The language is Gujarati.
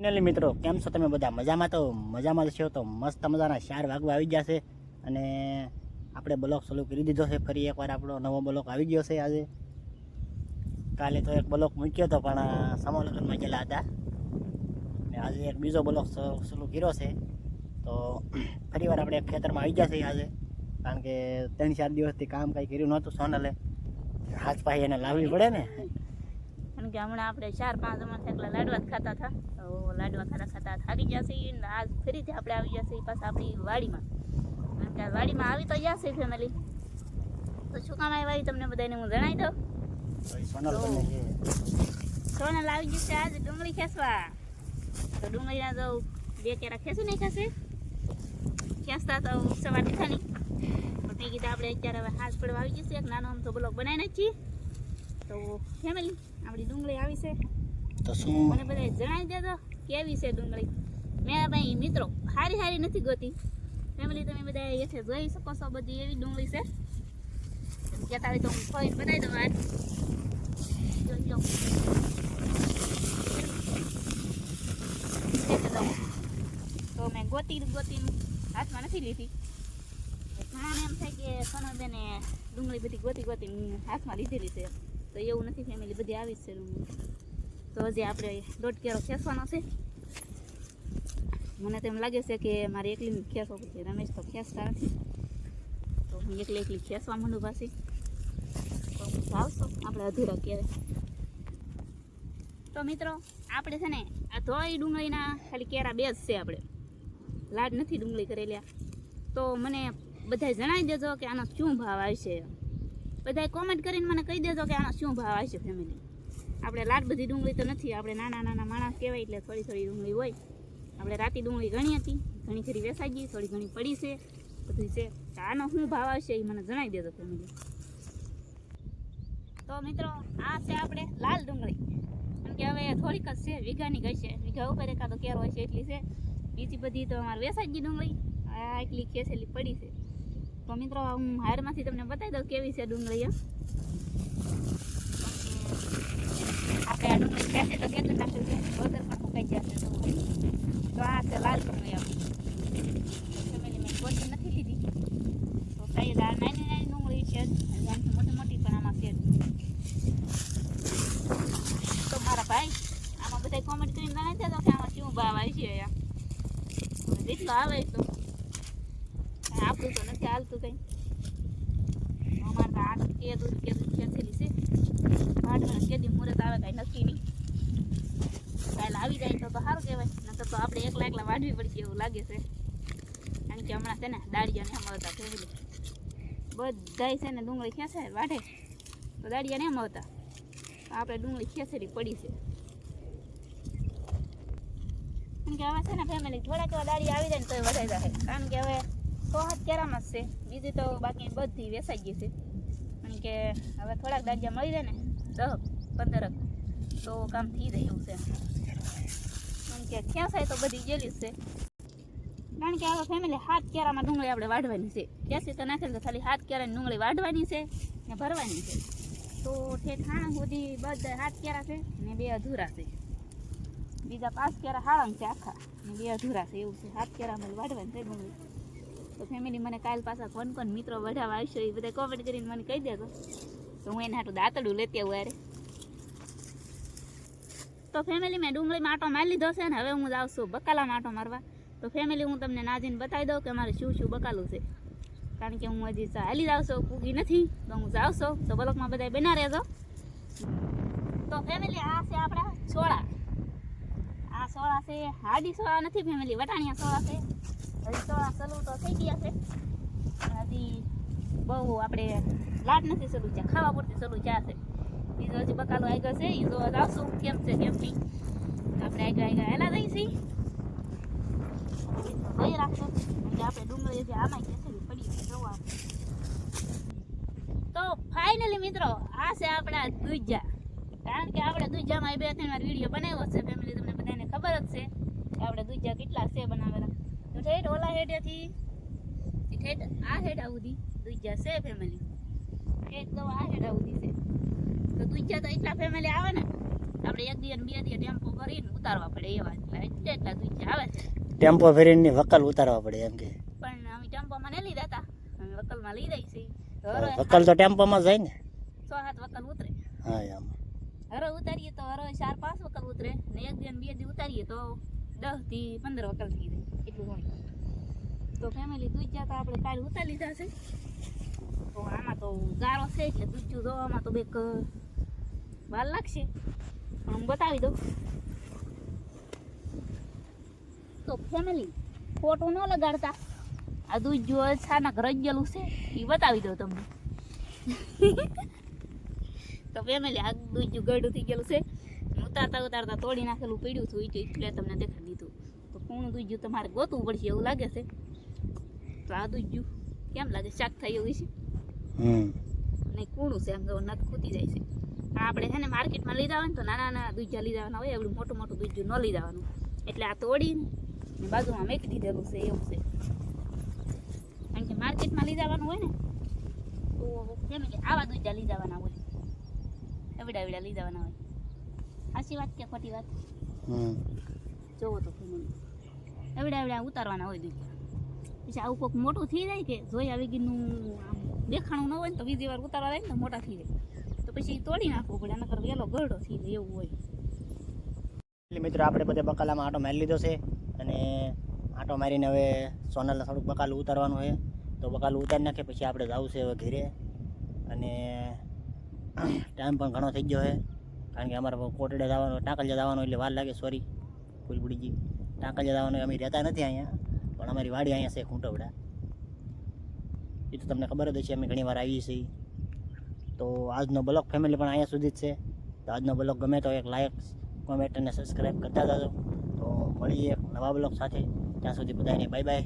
ફાઇનલી મિત્રો કેમ છો તમે બધા મજામાં? તો મજામાં છો તો મસ્ત મજાના 4 વાગવા આવી ગયા છે અને આપણે બ્લોગ ચાલુ કરી દીધો છે. ફરી એકવાર આપણો નવો બ્લોગ આવી ગયો છે. આજે કાલે તો એક બ્લોગ મૂક્યો હતો પણ સમૂહ લગ્નમાં ગયેલા હતા અને આજે એક બીજો બ્લોગ ચાલુ કર્યો છે. તો ફરી વાર આપણે ખેતરમાં આવી ગયા છે આજે, કારણ કે 3-4 દિવસથી કામ કંઈ કર્યું નહોતું. સોનલે હાથ પાઈ એને લાવવી પડે ને, કારણ કે હમણાં આપણે 4-5 જણા એકલા લાડવા ખાતા હતા. તો લાડવા ખાતા થાકી ગયા છે ને આજ ફરીથી આપણે આવી ગયા છે પાછા આપણી વાડીમાં. કારણ કે વાડીમાં આવી તો ગયા છે ફેમિલી. તો શું કામ આવી તમને બધાને હું જણાવી દઉં. સોનલ આવી ગયું છે આજે ડુંગળી ખેંચવા. તો ડુંગળીના તો 2 કેરા ખેંચી નાખ્યા છે. ખેંચતા તો સવાર દીઠાની પણ મેં કીધું આપણે અત્યારે હવે હાથ પડવા આવી જશે. એક નાનો આમ તો બ્લોક બનાવી નાખીએ. તો ફેમિલી આપણી ડુંગળી આવી છે. તો શું મને બધા જણાવી દેજો કેવી છે ડુંગળી. મેં ભાઈ મિત્રો હારી નથી ગોતી. ફેમિલી તમે બધા એથી જોઈ શકો છો, બધી એવી ડુંગળી છે. કહેતા હોય તો હું ખોઈને બનાવી દઉં. આજ જોઈ લો તો મેં ગોતી હાથમાં નથી લીધી. ઘણાને એમ થાય કે સોનલબેને ડુંગળી બધી ગોતી હાથમાં લીધેલી છે. તો એવું નથી ફેમિલી, બધી આવી જ છે ડુંગળી. તો હજી આપણે 1.5 કેરો ખેંચવાનો છે. મને તો એમ લાગે છે કે મારે એકલી ખેંચવો પડશે. રમેશ તો ખેંચતા નથી, તો હું એકલી ખેંચવા માંડું પાછી. તો આવશો આપણે અધૂરા ક્યારે. તો મિત્રો આપણે છે ને આ ધોઈ ડુંગળીના ખાલી કેરા 2 જ છે. આપણે લાડ નથી ડુંગળી કરેલી. તો મને બધાય જણાવી દેજો કે આનો શું ભાવ આવશે. બધાય કોમેન્ટ કરીને મને કહી દેજો કે આનો શું ભાવ આવશે ફેમિલી. આપણે લાડ બધી ડુંગળી તો નથી, આપણે નાના માણસ કહેવાય એટલે થોડી ડુંગળી હોય. આપણે રાતી ડુંગળી ઘણી હતી, ઘણી ખરી વેસાઈ ગઈ, થોડી ઘણી પડી છે, બધું છે. તો આનો શું ભાવ આવશે એ મને જણાવી દેજો ફેમિલી. તો મિત્રો આ છે આપણે લાલ ડુંગળી. કારણ કે હવે થોડીક જ છે, વીઘાની ગઈ છે. વીઘા ઉપર એકાદો કેરો હોય છે એટલી છે. બીજી બધી તો અમારે વેસાઈ ગઈ ડુંગળી. આ એટલી ખેંચેલી પડી છે. તો મિત્રો હું હારમાંથી તમને બતાવી દઉં કેવી છે ડુંગળી. આપણે આ ડુંગળી ખેંચે તો કેટલું નાખ્યું છે, વગર પણ મુકાઈ જશે. તો આ છે લાલ ડુંગળી. ફેમિલી મેં ગોતી નથી લીધી. તો સાઈઝ આ નાની ડુંગળી છે, આનાથી મોટી પણ આમાં છે. તો મારા ભાઈ આમાં બધા કોમેન્ટ કરીને જણાવી દેજો કે આમાં શું ભાવ આવી છે. જેટલો આવે તો આપણું તો નથી હાલતું કંઈ. અમારે તો આ કેદું ખેંચેલી છે. વાટમાં કેદી મુહૂર્ત આવે કાંઈ નક્કી નહીં. કાલે આવી જાય તો સારું કહેવાય, નકર તો આપણે એકલા વાઢવી પડશે એવું લાગે છે. કારણ કે હમણાં છે ને દાળિયાને એમ આવતા ફેમિલી બધાય છે ને ડુંગળી ખેંચે વાઢે તો દાળિયાને એમ આવતા. આપણે ડુંગળી ખેંચેલી પડી છે. કારણ કે હવે છે ને ફેમિલી થોડાક એવા દાળિયા આવી જાય ને તો વધારે જાય. કારણ કે હવે 6-7 કેરામાં જ છે. બીજી તો બાકી બધી વેસાઈ ગઈ છે. કારણ કે હવે થોડાક દાળિયા મળી જાય ને 10-15 તો કામ થઈ જાય એવું છે. કારણ કે ખેંચાય તો બધી ગયેલી જ છે. કારણ કે હવે ફેમિલી 7 કેરામાં ડુંગળી આપણે વાઢવાની છે. ખેંચી તો નાખેલી તો ખાલી 7 કેરાની ડુંગળી વાઢવાની છે ને ભરવાની છે. તો ઠેઠ હાણા સુધી બધા 7 કેરા છે ને 2 અધૂરા છે. બીજા 5 કેરા હાળંગ છે આખા ને 2 અધૂરા છે એવું છે. 7 કેરામાં વાઢવાની છે ડુંગળી. તો ફેમિલી મને કાલ પાછા કોણ મિત્રો વઢાવા આવશે એ બધા કોમેન્ટ કરીને મને કહી દેજો. તો હું એને હાટું દાંતડું લેતી આવું યારે. તો ફેમિલી મેં ડુંગળીમાં આટો મારી લીધો છે ને હવે હું જાઉં છું બકાલામાં આટો મારવા. તો ફેમિલી હું તમને નાજીને બતાવી દઉં કે મારે શું બકાલું છે. કારણ કે હું હજી હાલી જાઉં છું, પૂગી નથી. તો હું જાઉં છું. તો બ્લોકમાં બધા બના રહેજો. તો ફેમિલી આ છે આપણા સોળા. આ સોળા છે, હાડી સોળા નથી ફેમિલી, વટાણિયા સોળા છે. હજી સોળા સલું તો થઈ ગયા છે. હજી બહુ આપણે લાડ નથી સલું ચા, ખાવા પૂરતી સલું ચા છે. બીજો હજી બકાલો આગળ છે, એ તો આવશું કેમ છે કેમ નહીં. આપણે આગળ હેલા જઈશી જઈ રાખશું. કારણ કે આપણે ડુંગળી હજી આમાં ખેંચેલી પડી જોવા. તો ફાઇનલી મિત્રો આ છે આપણા દૂજા. કારણ કે આપણે દૂજામાં 2-3 વાર વિડીયો બનાવ્યો છે ફેમિલી. તમને બધાને ખબર જ છે કે આપણે દૂજા કેટલા છે બનાવેલા. તો ઠેઠ ઓલા હેડેથી ઠેઠ આ હેડા સુધી દૂજા છે ફેમિલી. ઠેઠ તો આ હેડા સુધી છે. તો દૂજા તો એટલા ફેમિલી આવે ને આપણે 1 દિવસ 2 દિવસ ટેમ્પો કરીને ઉતારવા પડે એવા. ટેમ્પો ફેરીને વકલ ઉતારવા પડે એમ કે પણ અમે ટેમ્પોમાં નહીં લીધા હતા, અમે વકલમાં લઈ જાય છે. હરો વકલ તો ટેમ્પોમાં જાય ને. 6-7 વકલ ઉતરે. હા એમ હરો ઉતારીએ તો હરો 4-5 વકલ ઉતરે ને 1 દી ને 2 દી ઉતારીએ તો 10 થી 15 વકલ થઈ જાય એટલું હોય. તો ફેમિલી દૂધ તો આપણે કાલે ઉતારી લીધા છે. તો આમાં તો ગારો છે એટલે દૂધ જોવામાં તો બેક વાર લાગશે, પણ હું બતાવી દઉં. તો ફેમિલી ફોટો ન લગાડતા, આ દૂધ જો છાના રજેલું છે એ બતાવી દઉં તમને. તો ફેમિલી આ દૂધ ગળું થઈ ગયેલું છે, ઉતારતા ઉતારતા તોડી નાખેલું પડ્યું હતું એટલે તમને દેખાડી દીધું. તો કૂણું દૂધ તમારે ગોતવું પડશે એવું લાગે છે. તો આ દૂધ કેમ લાગે, શાક થાય એવું છે નહીં, કૂણું છે આમ તો નખ ખૂટી જાય છે. આપણે છે ને માર્કેટમાં લઈ જવાનું તો નાના નાના દૂધ લઈ જવાના હોય, એવડું મોટું મોટું દૂધ ન લઈ જવાનું. એટલે આ તોડીને બાજુમાં મેકી દીધેલું છે એવું છે. કારણ કે માર્કેટમાં લઈ જવાનું હોય ને તો કેમ કે આવા દૂધ લઈ જવાના હોય, એવડા એવડા લઈ જવાના હોય. સાચી વાત કે ખોટી વાત? જોવો તો એવડા એવડા ઉતારવાના હોય દૂધ. પછી આવું કોઈક મોટું થઈ જાય કે જોઈ આવી ગીનું આમ દેખાણું ન હોય ને તો બીજી વાર ઉતારવા જાય ને મોટા થઈ જાય તો પછી તોડી નાખવું પડે, નકર વેલો ગરડો થઈ જાય એવું હોય. એટલે મિત્રો આપણે બધે બકાલામાં આટો મારી લીધો છે અને આટો મારીને હવે સોનલને થોડુંક બકાલું ઉતારવાનું છે. તો બકાલું ઉતારી નાખે પછી આપણે જવું છે હવે ઘરે. અને ટાઈમ પણ ઘણો થઈ ગયો છે, કારણ કે અમારે કોટડે જવાનું, ટાંકલિયા જવાનું એટલે વાર લાગે. સોરી ભૂલ પડી ગઈ. ટાંકલિયા જવાનું અમે રહેતા નથી અહીંયા, પણ અમારી વાડી અહીંયા છે ખૂંટવડા. એ તો તમને ખબર જ હશે, અમે ઘણી વાર આવીએ છીએ. તો આજનો બ્લોગ ફેમિલી પણ અહીંયા સુધી જ છે. તો આજનો બ્લોગ ગમે તો એક લાઈક, કોમેન્ટ અને સબસ્ક્રાઈબ કરતા જાજો. તો મળીએ એક નવા બ્લોગ સાથે. ત્યાં સુધી બધાને બાય બાય.